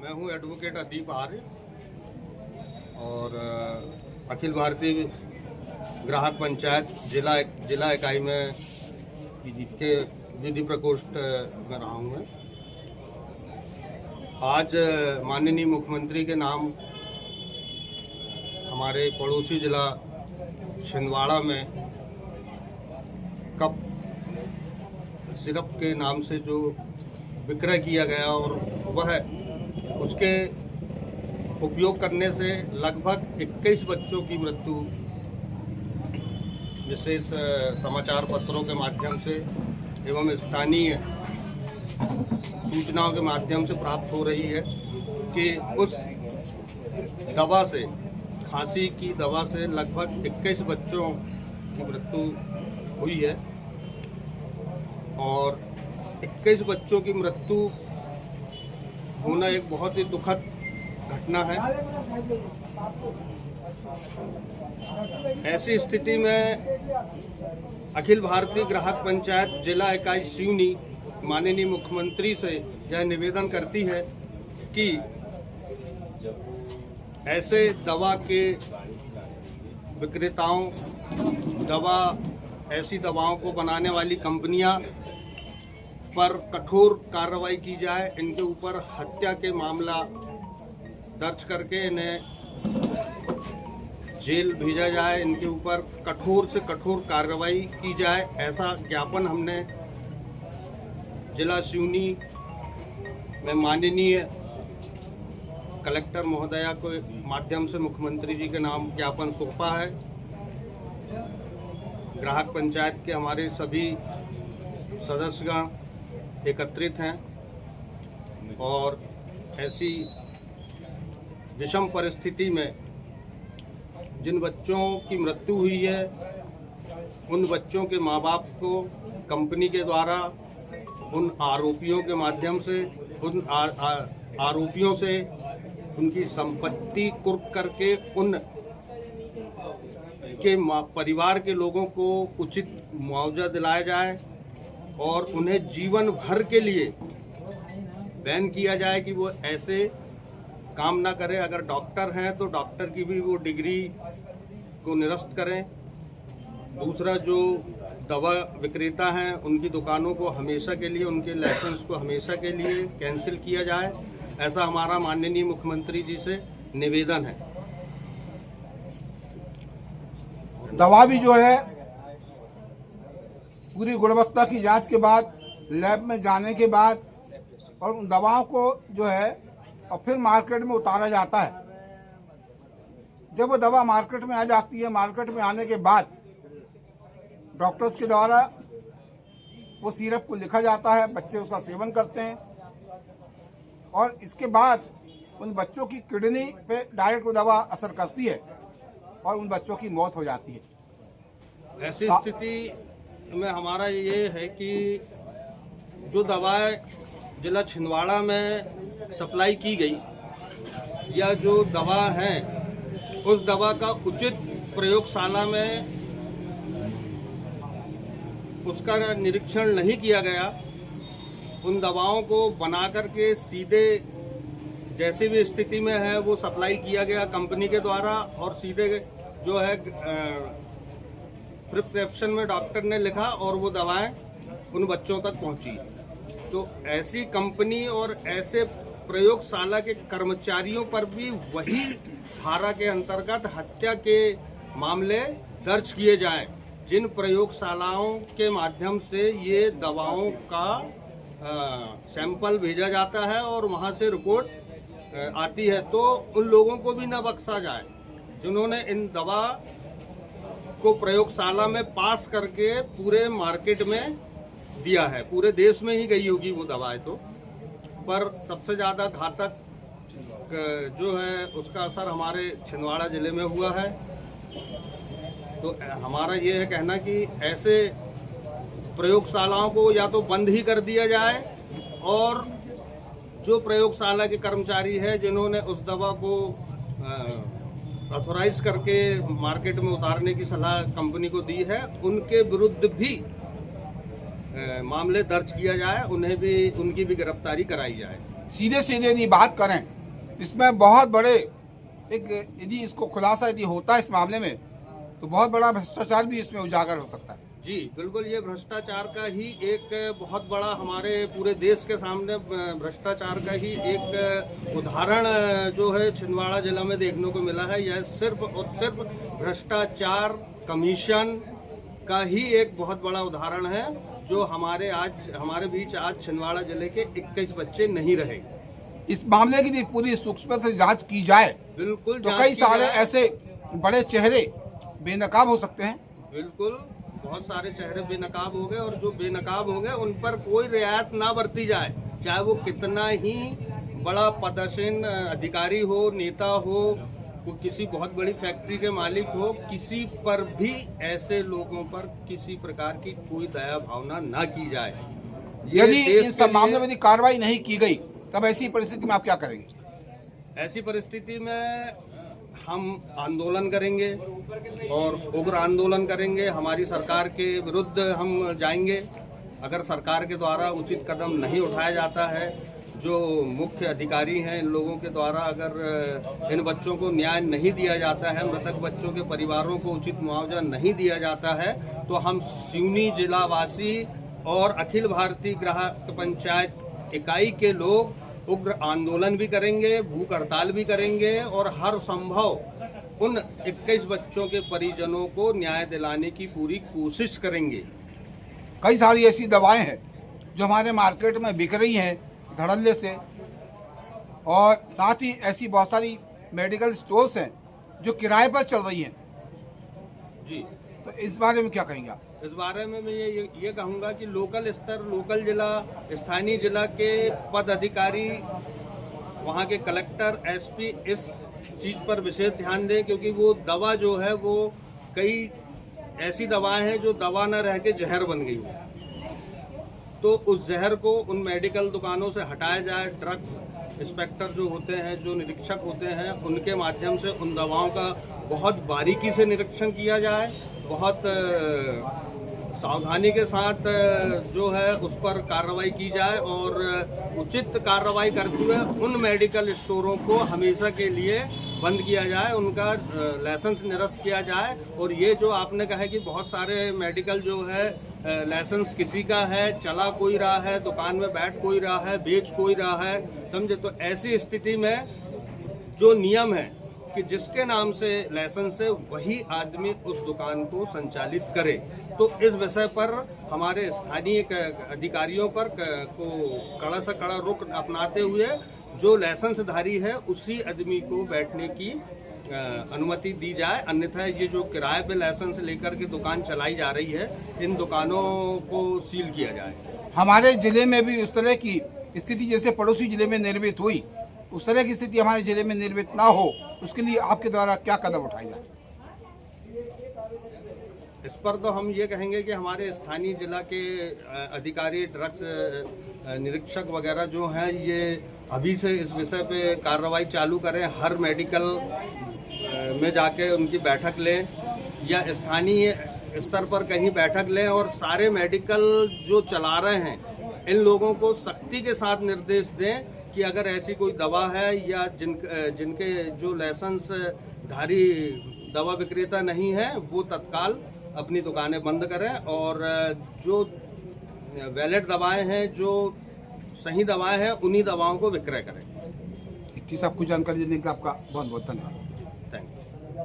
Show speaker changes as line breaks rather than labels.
मैं हूं एडवोकेट अदीप आर्य और अखिल भारतीय ग्राहक पंचायत जिला इकाई में के विधि प्रकोष्ठ में रहा हूँ मैं। आज माननीय मुख्यमंत्री के नाम हमारे पड़ोसी जिला छिंदवाड़ा में कप सिरप के नाम से जो विक्रय किया गया और वह उसके उपयोग करने से लगभग 21 बच्चों की मृत्यु विशेष समाचार पत्रों के माध्यम से एवं स्थानीय सूचनाओं के माध्यम से प्राप्त हो रही है कि उस दवा से, खांसी की दवा से लगभग 21 बच्चों की मृत्यु हुई है और 21 बच्चों की मृत्यु होना एक बहुत ही दुखद घटना है। ऐसी स्थिति में अखिल भारतीय ग्राहक पंचायत जिला इकाई सिवनी माननीय मुख्यमंत्री से यह निवेदन करती है कि ऐसे दवा के विक्रेताओं, ऐसी दवाओं को बनाने वाली कंपनियां पर कठोर कार्रवाई की जाए। इनके ऊपर हत्या के मामला दर्ज करके इन्हें जेल भेजा जाए, इनके ऊपर कठोर से कठोर कार्रवाई की जाए। ऐसा ज्ञापन हमने जिला सिवनी में माननीय कलेक्टर महोदया के माध्यम से मुख्यमंत्री जी के नाम ज्ञापन सौंपा है। ग्राहक पंचायत के हमारे सभी सदस्यगण एकत्रित हैं और ऐसी विषम परिस्थिति में जिन बच्चों की मृत्यु हुई है उन बच्चों के माँ बाप को कंपनी के द्वारा उन आरोपियों के माध्यम से आरोपियों से उनकी संपत्ति कुर्क करके उन के परिवार के लोगों को उचित मुआवजा दिलाया जाए और उन्हें जीवन भर के लिए बैन किया जाए कि वो ऐसे काम ना करें। अगर डॉक्टर हैं तो डॉक्टर की भी वो डिग्री को निरस्त करें। दूसरा, जो दवा विक्रेता हैं उनकी दुकानों को हमेशा के लिए, उनके लाइसेंस को हमेशा के लिए कैंसिल किया जाए। ऐसा हमारा माननीय मुख्यमंत्री जी से निवेदन है।
दवा भी जो है पूरी गुणवत्ता की जांच के बाद, लैब में जाने के बाद और उन दवाओं को जो है और फिर मार्केट में उतारा जाता है। जब वो दवा मार्केट में आ जाती है, मार्केट में आने के बाद डॉक्टर्स के द्वारा वो सिरप को लिखा जाता है, बच्चे उसका सेवन करते हैं और इसके बाद उन बच्चों की किडनी पे डायरेक्ट वो दवा असर करती है और उन बच्चों की मौत हो जाती है।
ऐसी स्थिति में हमारा ये है कि जो दवाएं जिला छिंदवाड़ा में सप्लाई की गई या जो दवा है उस दवा का उचित प्रयोगशाला में उसका निरीक्षण नहीं किया गया। उन दवाओं को बना करके सीधे जैसी भी स्थिति में है वो सप्लाई किया गया कंपनी के द्वारा और सीधे जो है प्रिस्क्रिप्शन में डॉक्टर ने लिखा और वो दवाएं उन बच्चों तक पहुंची। तो ऐसी कंपनी और ऐसे प्रयोगशाला के कर्मचारियों पर भी वही धारा के अंतर्गत हत्या के मामले दर्ज किए जाएं। जिन प्रयोगशालाओं के माध्यम से ये दवाओं का सैंपल भेजा जाता है और वहां से रिपोर्ट आती है, तो उन लोगों को भी न बख्शा जाए जिन्होंने इन दवा को प्रयोगशाला में पास करके पूरे मार्केट में दिया है। पूरे देश में ही गई होगी वो दवाएं तो, पर सबसे ज़्यादा घातक जो है उसका असर हमारे छिंदवाड़ा जिले में हुआ है। तो हमारा ये है कहना कि ऐसे प्रयोगशालाओं को या तो बंद ही कर दिया जाए और जो प्रयोगशाला के कर्मचारी है जिन्होंने उस दवा को ऑथोराइज करके मार्केट में उतारने की सलाह कंपनी को दी है, उनके विरुद्ध भी मामले दर्ज किया जाए, उन्हें भी, उनकी भी गिरफ्तारी कराई जाए।
सीधे सीधे यदि बात करें इसमें बहुत बड़े एक यदि इसको खुलासा यदि होता है इस मामले में तो बहुत बड़ा भ्रष्टाचार भी इसमें उजागर हो सकता है।
जी बिल्कुल, ये भ्रष्टाचार का ही एक बहुत बड़ा हमारे पूरे देश के सामने भ्रष्टाचार का ही एक उदाहरण जो है छिंदवाड़ा जिला में देखने को मिला है। यह सिर्फ और सिर्फ भ्रष्टाचार कमीशन का ही एक बहुत बड़ा उदाहरण है, जो हमारे बीच आज छिंदवाड़ा जिले के 21 बच्चे नहीं रहे।
इस मामले की पूरी सूक्ष्म से जांच की जाए
बिल्कुल,
तो कई सारे ऐसे बड़े चेहरे बेनकाब हो सकते हैं।
बिल्कुल, बहुत सारे चेहरे बेनकाब हो गए, और जो बेनकाब हो गए उन पर कोई रियायत ना बरती जाए, चाहे वो कितना ही बड़ा पदासीन अधिकारी हो, नेता हो, किसी बहुत बड़ी फैक्ट्री के मालिक हो, किसी पर भी ऐसे लोगों पर किसी प्रकार की कोई दया भावना ना की जाए।
यदि इस मामले में कार्रवाई नहीं की गई तब ऐसी परिस्थिति में आप क्या करेंगे?
ऐसी परिस्थिति में हम आंदोलन करेंगे और उग्र आंदोलन करेंगे। हमारी सरकार के विरुद्ध हम जाएंगे। अगर सरकार के द्वारा उचित कदम नहीं उठाया जाता है, जो मुख्य अधिकारी हैं इन लोगों के द्वारा अगर इन बच्चों को न्याय नहीं दिया जाता है, मृतक बच्चों के परिवारों को उचित मुआवजा नहीं दिया जाता है, तो हम सिवनी जिलावासी और अखिल भारतीय ग्राहक पंचायत इकाई के लोग उग्र आंदोलन भी करेंगे, भूख हड़ताल भी करेंगे, और हर संभव उन 21 बच्चों के परिजनों को न्याय दिलाने की पूरी कोशिश करेंगे।
कई सारी ऐसी दवाएं हैं जो हमारे मार्केट में बिक रही हैं धड़ल्ले से, और साथ ही ऐसी बहुत सारी मेडिकल स्टोर्स हैं जो किराए पर चल रही हैं।
जी,
तो इस बारे में क्या कहेंगे आप?
इस बारे में मैं ये कहूँगा कि लोकल स्तर, लोकल जिला, स्थानीय जिला के पद अधिकारी, वहाँ के कलेक्टर, एसपी इस चीज़ पर विशेष ध्यान दें, क्योंकि वो दवा जो है वो कई ऐसी दवाएं हैं जो दवा न रह के जहर बन गई है। तो उस जहर को उन मेडिकल दुकानों से हटाया जाए। ड्रग्स इंस्पेक्टर जो होते हैं, जो निरीक्षक होते हैं, उनके माध्यम से उन दवाओं का बहुत बारीकी से निरीक्षण किया जाए, बहुत सावधानी के साथ जो है उस पर कार्रवाई की जाए, और उचित कार्रवाई करते हुए उन मेडिकल स्टोरों को हमेशा के लिए बंद किया जाए, उनका लाइसेंस निरस्त किया जाए। और ये जो आपने कहा कि बहुत सारे मेडिकल जो है लाइसेंस किसी का है, चला कोई रहा है, दुकान में बैठ कोई रहा है, बेच कोई रहा है, समझे, तो ऐसी स्थिति में जो नियम है कि जिसके नाम से लाइसेंस है वही आदमी उस दुकान को संचालित करे। तो इस विषय पर हमारे स्थानीय अधिकारियों पर को कड़ा से कड़ा रुख अपनाते हुए जो लाइसेंसधारी है उसी आदमी को बैठने की अनुमति दी जाए। अन्यथा ये जो किराए पे लाइसेंस लेकर के दुकान चलाई जा रही है, इन दुकानों को सील किया जाए।
हमारे जिले में भी उस तरह की स्थिति जैसे पड़ोसी जिले में निर्मित हुई, उस तरह की स्थिति हमारे जिले में निर्मित ना हो, उसके लिए आपके द्वारा क्या कदम उठाए जाए?
इस पर तो हम ये कहेंगे कि हमारे स्थानीय जिला के अधिकारी, ड्रग्स निरीक्षक वगैरह जो हैं, ये अभी से इस विषय पे कार्रवाई चालू करें। हर मेडिकल में जाके उनकी बैठक लें, या स्थानीय स्तर पर कहीं बैठक लें, और सारे मेडिकल जो चला रहे हैं इन लोगों को सख्ती के साथ निर्देश दें कि अगर ऐसी कोई दवा है या जिनके जो लाइसेंस धारी दवा विक्रेता नहीं है, वो तत्काल अपनी दुकानें बंद करें, और जो वैलिड दवाएं हैं, जो सही दवाएं हैं, उन्हीं दवाओं को विक्रय करें।
इतनी सब कुछ जानकारी देने के लिए आपका बहुत बहुत धन्यवाद।
Thank you.